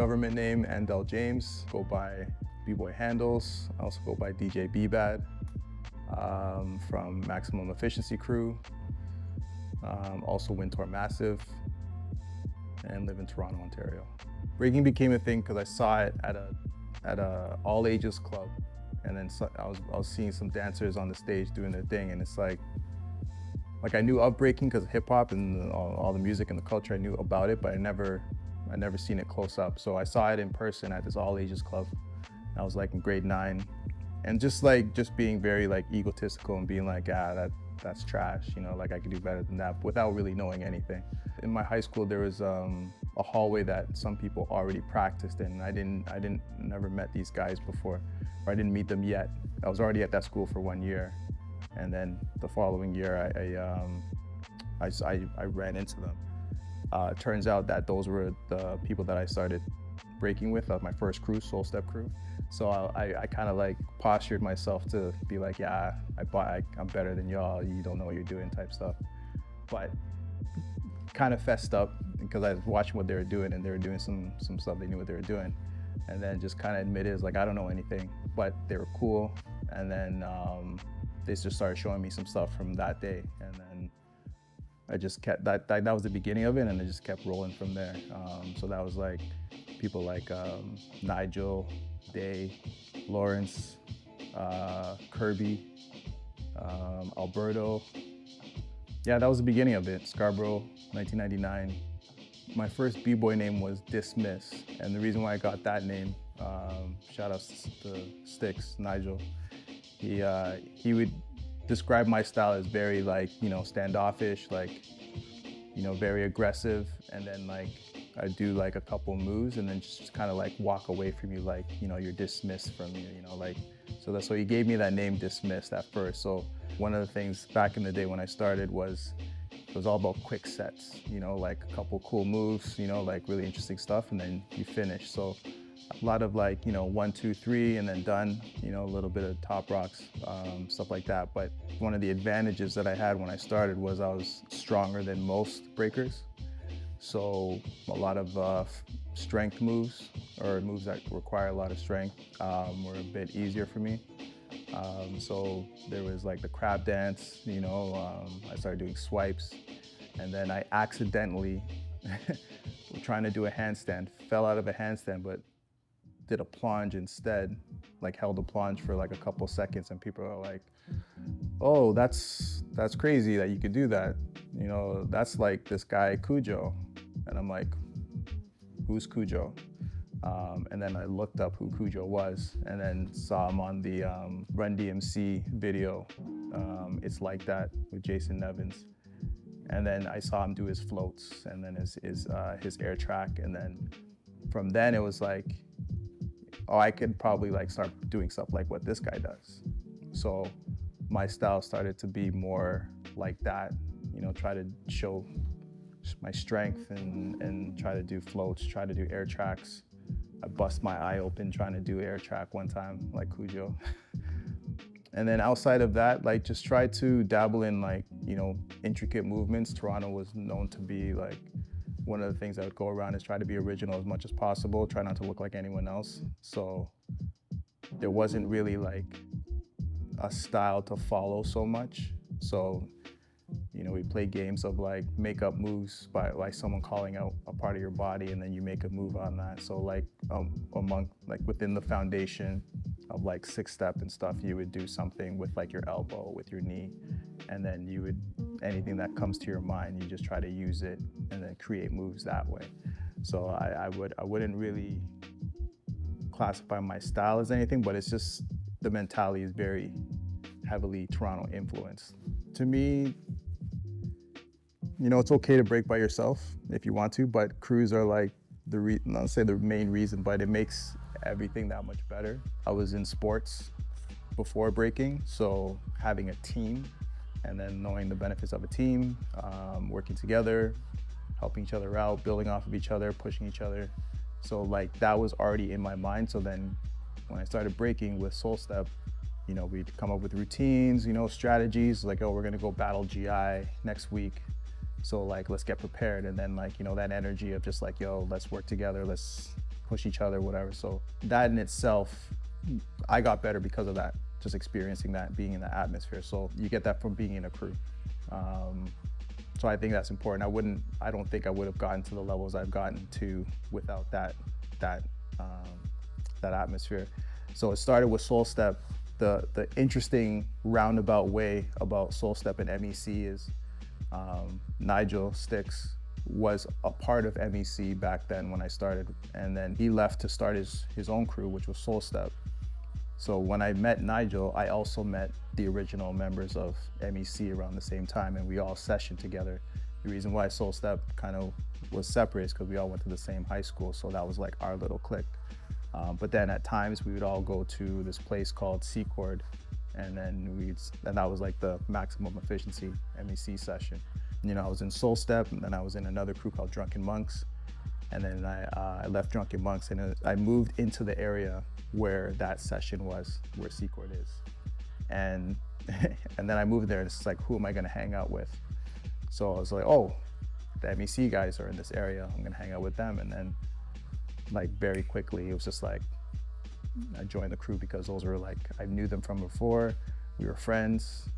government name, Andel James. Go by Bboy Handlez. I also go by DJ BBAD from Maximum Efficiency Crew. Also Wintour Massive, and live in Toronto, Ontario. Breaking became a thing because I saw it at a all ages club, and then I was seeing some dancers on the stage doing their thing, and it's like I knew of breaking because of hip hop and all the music and the culture. I knew about it, but I never seen it close up. So I saw it in person at this all ages club. I was like in grade 9, and just being very like egotistical and being like, that's trash, you know, like I could do better than that, without really knowing anything. In my high school, there was a hallway that some people already practiced in. I never met these guys before, or I didn't meet them yet. I was already at that school for 1 year, and then the following year, I ran into them. Turns out that those were the people that I started breaking with, my first crew, Soul Step crew. So I kind of like postured myself to be like, yeah, I'm better than y'all, you don't know what you're doing type stuff. But kind of fessed up because I was watching what they were doing, and they were doing some stuff, they knew what they were doing. And then just kind of admitted, it's like, I don't know anything, but they were cool. And then they just started showing me some stuff from that day. And then I just kept, that was the beginning of it, and it just kept rolling from there. So that was like people like Nigel, Day, Lawrence, Kirby, Alberto. Yeah, that was the beginning of it. Scarborough, 1999. My first b-boy name was Dismiss, and the reason why I got that name, shout out to Sticks, Nigel. He would describe my style as very like, you know, standoffish, like, you know, very aggressive, and then like I do like a couple moves and then just kind of like walk away from you, like, you know, you're dismissed from you, you know, like, so that's why he gave me that name, Dismissed, at first. So one of the things back in the day when I started was, it was all about quick sets, you know, like a couple cool moves, you know, like really interesting stuff, and then you finish. So a lot of like, you know, 1, 2, 3, and then done, you know, a little bit of top rocks, stuff like that. But one of the advantages that I had when I started was I was stronger than most breakers. So a lot of strength moves, or moves that require a lot of strength, were a bit easier for me. So there was like the crab dance, you know, I started doing swipes, and then I accidentally, trying to do a handstand, fell out of a handstand, but did a plunge instead, like held a plunge for like a couple seconds, and people are like, oh, that's crazy that you could do that. You know, that's like this guy Cujo. And I'm like, who's Cujo? And then I looked up who Cujo was, and then saw him on the Run DMC video, It's Like That, with Jason Nevins. And then I saw him do his floats, and then his air track. And then from then it was like, oh, I could probably like start doing stuff like what this guy does. So my style started to be more like that, you know, try to show my strength and try to do floats, try to do air tracks. I bust my eye open trying to do air track one time, like Cujo. And then outside of that, like just try to dabble in like, you know, intricate movements. Toronto was known to be like, one of the things that would go around is try to be original as much as possible, try not to look like anyone else. So there wasn't really like a style to follow so much. So, you know, we play games of like make up moves by like someone calling out a part of your body, and then you make a move on that. So like within the foundation of like 6-step and stuff, you would do something with like your elbow, with your knee, and then you would, anything that comes to your mind, you just try to use it and then create moves that way. So I wouldn't really classify my style as anything, but it's just the mentality is very heavily Toronto influenced. To me, you know, it's okay to break by yourself if you want to, but crews are like not say the main reason, but it makes everything that much better. I was in sports before breaking, so having a team and then knowing the benefits of a team, working together, helping each other out, building off of each other, pushing each other. So like that was already in my mind. So then when I started breaking with Soul Step, you know, we'd come up with routines, you know, strategies, like, oh, we're gonna go battle GI next week. So like, let's get prepared. And then like, you know, that energy of just like, yo, let's work together, let's push each other, whatever. So that in itself, I got better because of that, just experiencing that, being in that atmosphere. So you get that from being in a crew. So I think that's important. I don't think I would have gotten to the levels I've gotten to without that atmosphere. So it started with Soul Step. The interesting roundabout way about Soul Step and MEC is Nigel Sticks was a part of MEC back then when I started, and then he left to start his own crew, which was Soul Step. So when I met Nigel, I also met the original members of MEC around the same time, and we all sessioned together. The reason why Soul Step kind of was separate is because we all went to the same high school, so that was like our little clique. But then at times we would all go to this place called C-Chord, and then that was like the maximum efficiency MEC session. You know, I was in Soul Step, and then I was in another crew called Drunken Monks, and then I left Drunken Monks, and I moved into the area where that session was, where C-Chord is. And and then I moved there, and it's like, who am I gonna hang out with? So I was like, oh, the MEC guys are in this area, I'm gonna hang out with them. And then like very quickly, it was just like, I joined the crew because those were like, I knew them from before, we were friends,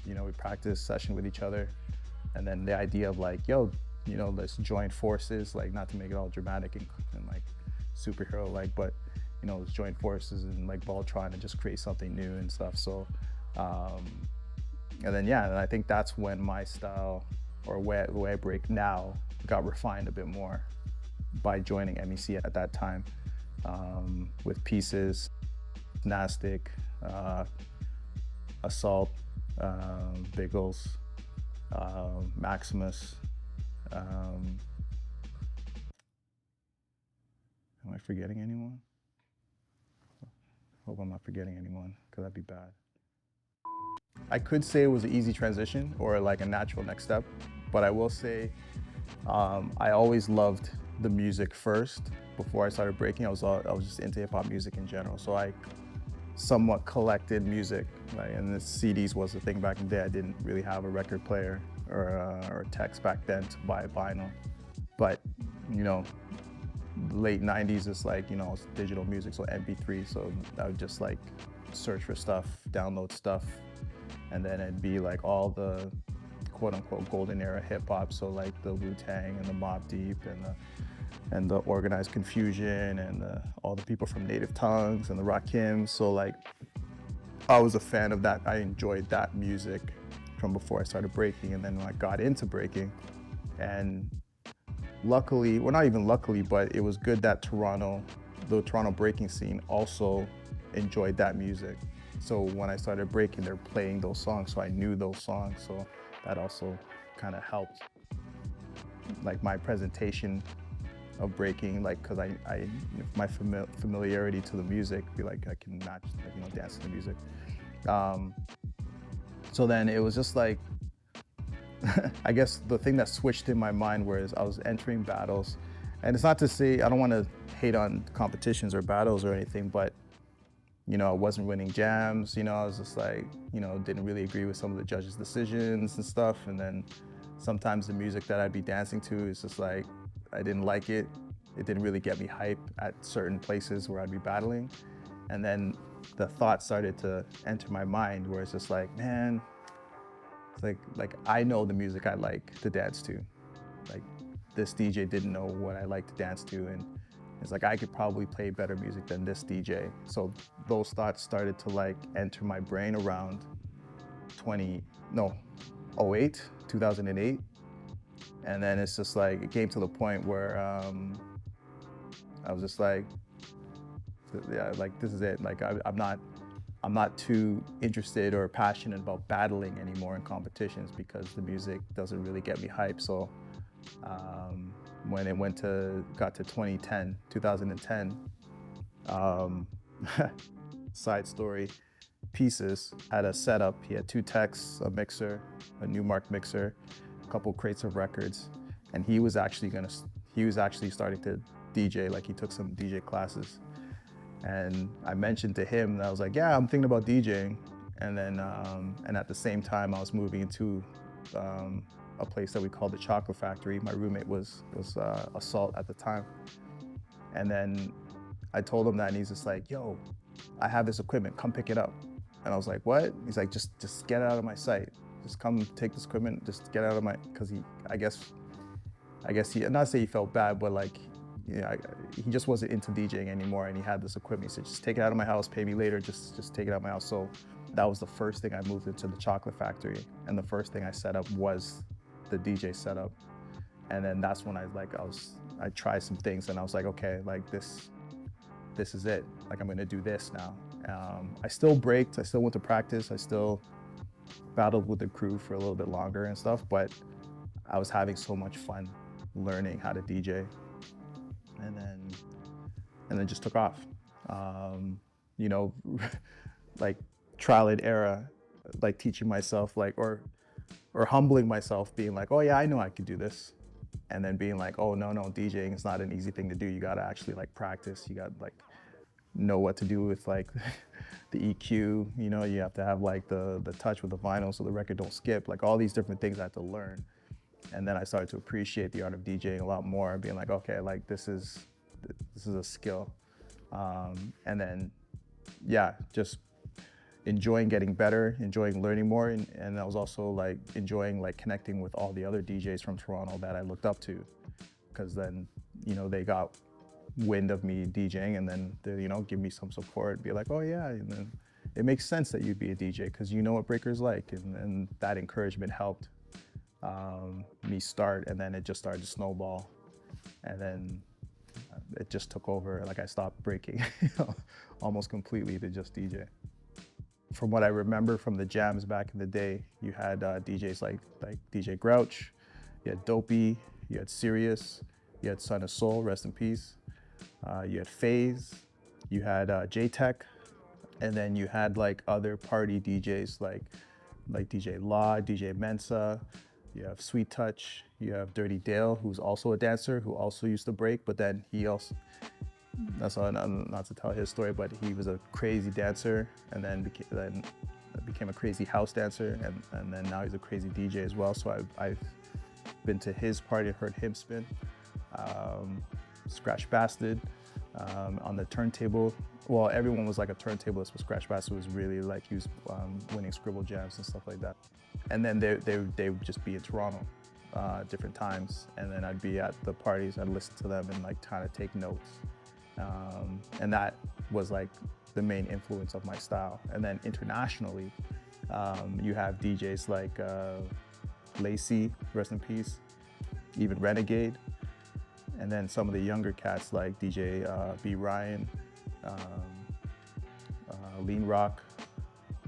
you know, we practiced session with each other. And then the idea of like, yo, you know, let's join forces, like not to make it all dramatic and like superhero-like, but you know, let's join forces and like Voltron and just create something new and stuff. So, and then yeah, and I think that's when my style, or the way I break now, got refined a bit more by joining MEC at that time, with Pieces, Nastic, Assault, Biggles, Maximus. Am I forgetting anyone? Hope I'm not forgetting anyone, because that'd be bad. I could say it was an easy transition or like a natural next step, but I will say I always loved the music first. Before I started breaking, I was just into hip hop music in general. So I somewhat collected music, like, and the CDs was the thing back in the day. I didn't really have a record player or text back then to buy vinyl. But you know, late 90s is like, you know, it's digital music, so MP3. So I would just like search for stuff, download stuff, and then it'd be like all the quote unquote golden era hip hop. So like the Wu-Tang and the Mobb Deep and the Organized Confusion and all the people from Native Tongues and the Rakim. So like, I was a fan of that. I enjoyed that music from before I started breaking. And then when I got into breaking, and luckily, well, not even luckily, but it was good that the Toronto breaking scene also enjoyed that music. So when I started breaking, they're playing those songs, so I knew those songs. So that also kind of helped, like my presentation of breaking, like, cause my familiarity to the music, be like, I can match, like, you know, dance to the music. So then it was just like, I guess the thing that switched in my mind was I was entering battles, and it's not to say, I don't want to hate on competitions or battles or anything, but you know, I wasn't winning jams, you know, I was just like, you know, didn't really agree with some of the judges' decisions and stuff. And then sometimes the music that I'd be dancing to is just like, I didn't like it. It didn't really get me hype at certain places where I'd be battling. And then the thought started to enter my mind where it's just like, man, it's like I know the music I like to dance to. Like this DJ didn't know what I like to dance to, and it's like I could probably play better music than this DJ. So those thoughts started to like enter my brain around 2008. And then it's just like, it came to the point where I was just like, yeah, like this is it. Like I'm not too interested or passionate about battling anymore in competitions because the music doesn't really get me hyped. So when it got to 2010, side story, Pieces had a setup. He had 2 techs, a mixer, a Newmark mixer, a couple crates of records, and he was actually starting to DJ, like he took some DJ classes. And I mentioned to him that I was like, yeah, I'm thinking about DJing. And then, and at the same time, I was moving into a place that we called the Chocolate Factory. My roommate was Assault at the time. And then I told him that, and he's just like, yo, I have this equipment, come pick it up. And I was like, what? He's like, just get it out of my sight. Just come take this equipment, just get it out of my, because I guess he, not say he felt bad, but like, you know, he just wasn't into DJing anymore, and he had this equipment. He said, just take it out of my house, pay me later, just take it out of my house. So that was the first thing I moved into the chocolate factory. And the first thing I set up was the DJ setup. And then that's when I tried some things, and I was like, okay, like this is it. Like, I'm gonna do this now. I still braked, I still went to practice, I still battled with the crew for a little bit longer and stuff, but I was having so much fun learning how to DJ. And then just took off. You know, like trial and error, like teaching myself, like, or humbling myself, being like, oh yeah, I know I could do this. And then being like, oh no, DJing is not an easy thing to do. You gotta actually like practice. You gotta like know what to do with like the EQ, you know, you have to have like the touch with the vinyl so the record don't skip, like all these different things I had to learn. And then I started to appreciate the art of DJing a lot more, being like, okay, like this is a skill. And then, yeah, just enjoying getting better, enjoying learning more, and I was also like enjoying like connecting with all the other DJs from Toronto that I looked up to, because then, you know, they got wind of me DJing, and then they, you know, give me some support, be like, oh yeah, and then it makes sense that you'd be a DJ because you know what breakers like, and that encouragement helped me start, and then it just started to snowball, and then it just took over. Like I stopped breaking you know, almost completely to just DJ. From what I remember from the jams back in the day, you had DJs like DJ Grouch, you had Dopey, you had Sirius, you had Son of Soul, rest in peace. You had FaZe, you had J-Tech, and then you had like other party DJs like DJ Law, DJ Mensa, you have Sweet Touch, you have Dirty Dale, who's also a dancer, who also used to break, but then he also, that's not to tell his story, but he was a crazy dancer, and then became a crazy house dancer, and then now he's a crazy DJ as well. So I've been to his party, heard him spin. Scratch Bastard on the turntable. Well, everyone was like a turntablist, but Scratch Bastard was really like, he was winning scribble jams and stuff like that. And then they would just be in Toronto different times, and then I'd be at the parties, I'd listen to them and like kind of take notes. And that was like the main influence of my style. And then internationally, you have DJs like Lacey, rest in peace, even Renegade. And then some of the younger cats like DJ B. Ryan, Lean Rock,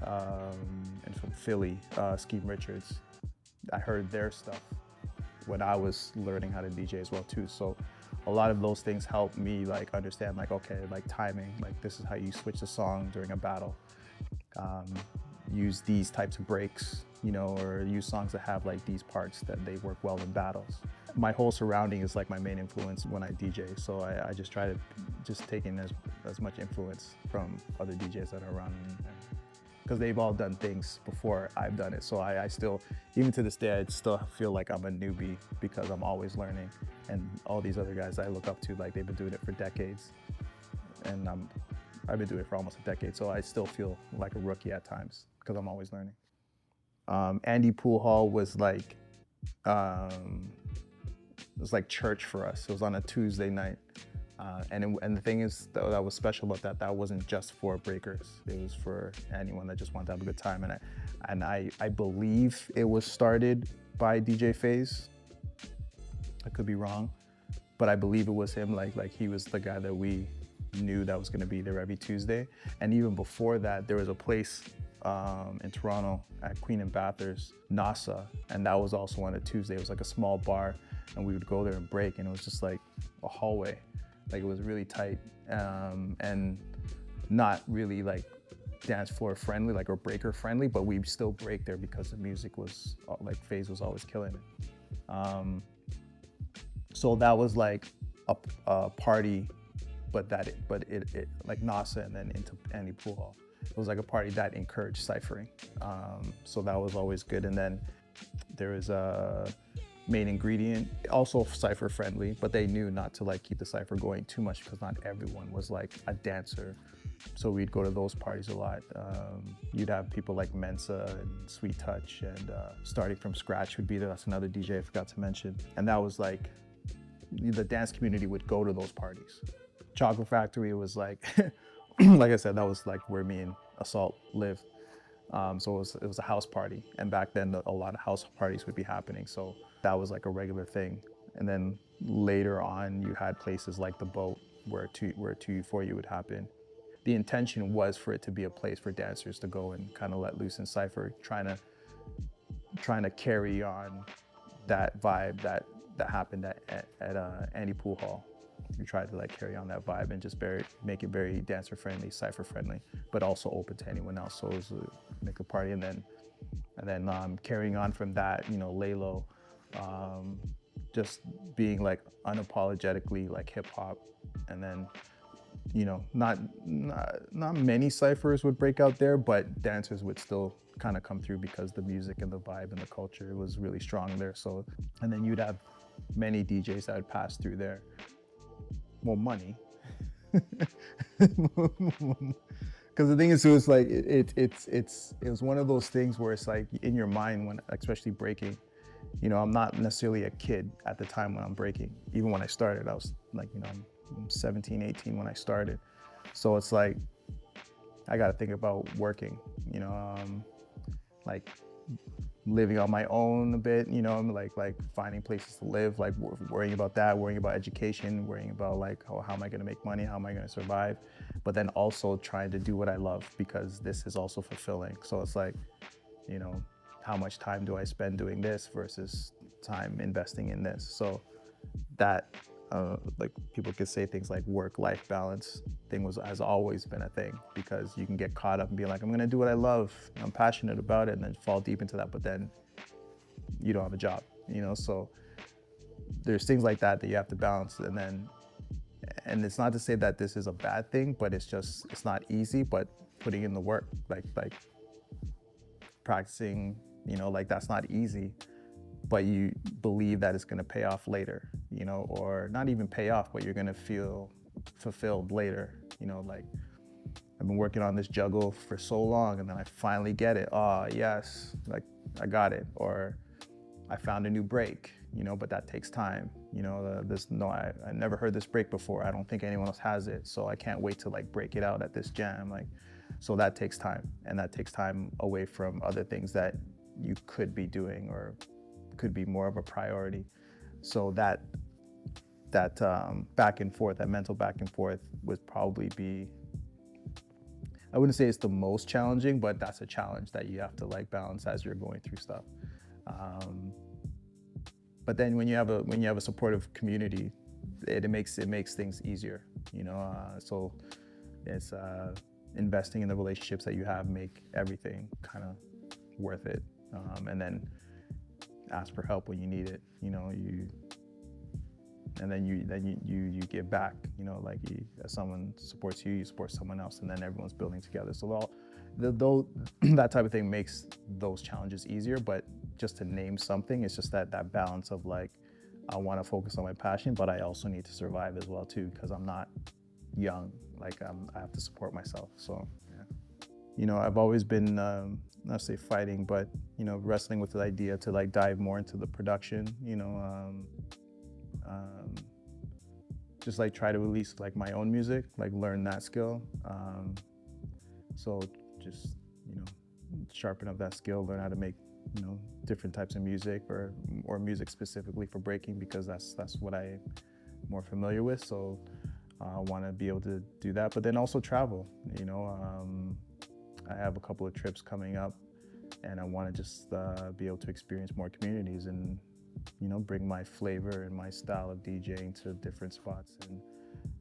and from Philly, Skeem Richards. I heard their stuff when I was learning how to DJ as well too. So a lot of those things helped me like understand like, okay, like timing, like this is how you switch the song during a battle. Use these types of breaks, you know, or use songs that have like these parts that they work well in battles. My whole surrounding is like my main influence when I DJ, so I just try to just take in as much influence from other DJs that are around me, because they've all done things before I've done it. So I still, even to this day, I still feel like I'm a newbie because I'm always learning, and all these other guys I look up to, like they've been doing it for decades, and I've been doing it for almost a decade, so I still feel like a rookie at times because I'm always learning. Andy Pool Hall was like, it was like church for us. It was on a Tuesday night. And the thing is, that was special about that wasn't just for breakers. It was for anyone that just wanted to have a good time. And I believe it was started by DJ FaZe. I could be wrong, but I believe it was him. Like he was the guy that we knew that was gonna be there every Tuesday. And even before that, there was a place in Toronto at Queen and Bathurst, NASA, and that was also on a Tuesday. It was like a small bar, and we would go there and break, and it was just like a hallway. Like it was really tight, and not really like dance floor friendly, like or breaker friendly, but we still break there because the music was like FaZe was always killing it. So that was like a party, but it like NASA and then into Andy Pool Hall. It was like a party that encouraged ciphering. So that was always good. And then there was main ingredient. Also cypher friendly, but they knew not to like keep the cypher going too much because not everyone was like a dancer. So we'd go to those parties a lot. You'd have people like Mensa and Sweet Touch, and Starting From Scratch would be there. That's another DJ I forgot to mention. And that was like, the dance community would go to those parties. Chocolate Factory was like, like I said, that was like where me and Assault lived. So it was a house party. And back then, a lot of house parties would be happening. So that was like a regular thing. And then later on, you had places like The Boat where 2U4U would happen. The intention was for it to be a place for dancers to go and kind of let loose and cypher, trying to carry on that vibe that happened at Andy Pool Hall. We tried to like carry on that vibe and just make it very dancer friendly, cypher friendly, but also open to anyone else. So it was make a party, and then carrying on from that, you know, Lalo, just being like unapologetically like hip hop, and then, you know, not many cyphers would break out there, but dancers would still kind of come through because the music and the vibe and the culture was really strong there. So, and then you'd have many DJs that would pass through there. More money. Because the thing is, it was like, it was one of those things where it's like in your mind, when, especially breaking, you know, I'm not necessarily a kid at the time when I'm breaking. Even when I started, I was like, you know, I'm 17, 18 when I started. So it's like, I got to think about working, you know, like living on my own a bit, you know, like finding places to live, like worrying about that, worrying about education, worrying about like, how am I going to make money? How am I going to survive? But then also trying to do what I love, because this is also fulfilling. So it's like, you know, how much time do I spend doing this versus time investing in this? So that, like people could say things like work-life balance thing has always been a thing, because you can get caught up and be like, I'm gonna do what I love, I'm passionate about it, and then fall deep into that, but then you don't have a job, you know? So there's things like that you have to balance. And it's not to say that this is a bad thing, but it's not easy, but putting in the work, like practicing, you know, like that's not easy, but you believe that it's gonna pay off later, you know, or not even pay off, but you're gonna feel fulfilled later, you know, like I've been working on this juggle for so long and then I finally get it. Oh, yes, like I got it. Or I found a new break, you know, but that takes time. You know, I never heard this break before. I don't think anyone else has it. So I can't wait to like break it out at this jam. Like, so that takes time, and that takes time away from other things that you could be doing or could be more of a priority. So that back and forth, that mental back and forth would probably be, I wouldn't say it's the most challenging, but that's a challenge that you have to like balance as you're going through stuff. But then when you have a supportive community, it makes things easier, you know. So it's investing in the relationships that you have make everything kind of worth it, and then ask for help when you need it, you know. And then you give back, you know, like as someone supports you, you support someone else, and then everyone's building together. So that type of thing makes those challenges easier. But just to name something, it's just that balance of like, I want to focus on my passion, but I also need to survive as well too, because I'm not young. Like I have to support myself. So yeah. You know, I've always been not say fighting, but you know, wrestling with the idea to like dive more into the production. You know. Just like try to release like my own music, like learn that skill. So just, you know, sharpen up that skill, learn how to make, you know, different types of music or music specifically for breaking, because that's what I'm more familiar with. So I want to be able to do that, but then also travel, you know. I have a couple of trips coming up and I want to just be able to experience more communities and, you know, bring my flavor and my style of DJing to different spots and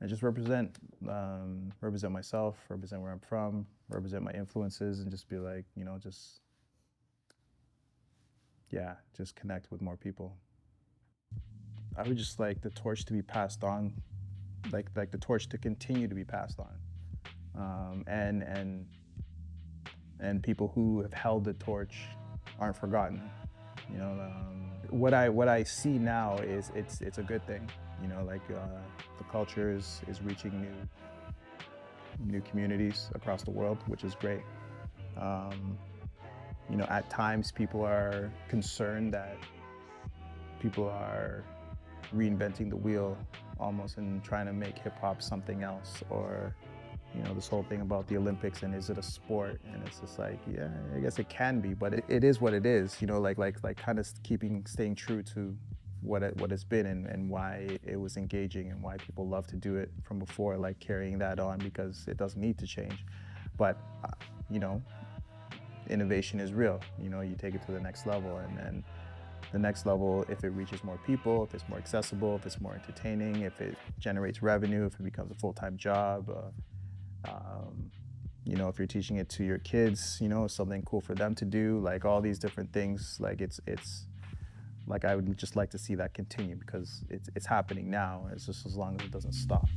just represent myself, represent where I'm from, represent my influences, and just be like, you know, just connect with more people. I would just like the torch to be passed on, like the torch to continue to be passed on, and people who have held the torch aren't forgotten. You know, What I see now is it's a good thing. You know, like the culture is reaching new communities across the world, which is great. You know, at times people are concerned that people are reinventing the wheel almost and trying to make hip hop something else, or you know, this whole thing about the Olympics and is it a sport? And it's just like, yeah, I guess it can be, but it is what it is. You know, like kind of staying true to what it's been and why it was engaging and why people love to do it from before, like carrying that on because it doesn't need to change. But you know, innovation is real. You know, you take it to the next level, and then the next level, if it reaches more people, if it's more accessible, if it's more entertaining, if it generates revenue, if it becomes a full-time job, you know, if you're teaching it to your kids, you know, something cool for them to do, like all these different things, like it's like I would just like to see that continue because it's happening now. It's just as long as it doesn't stop.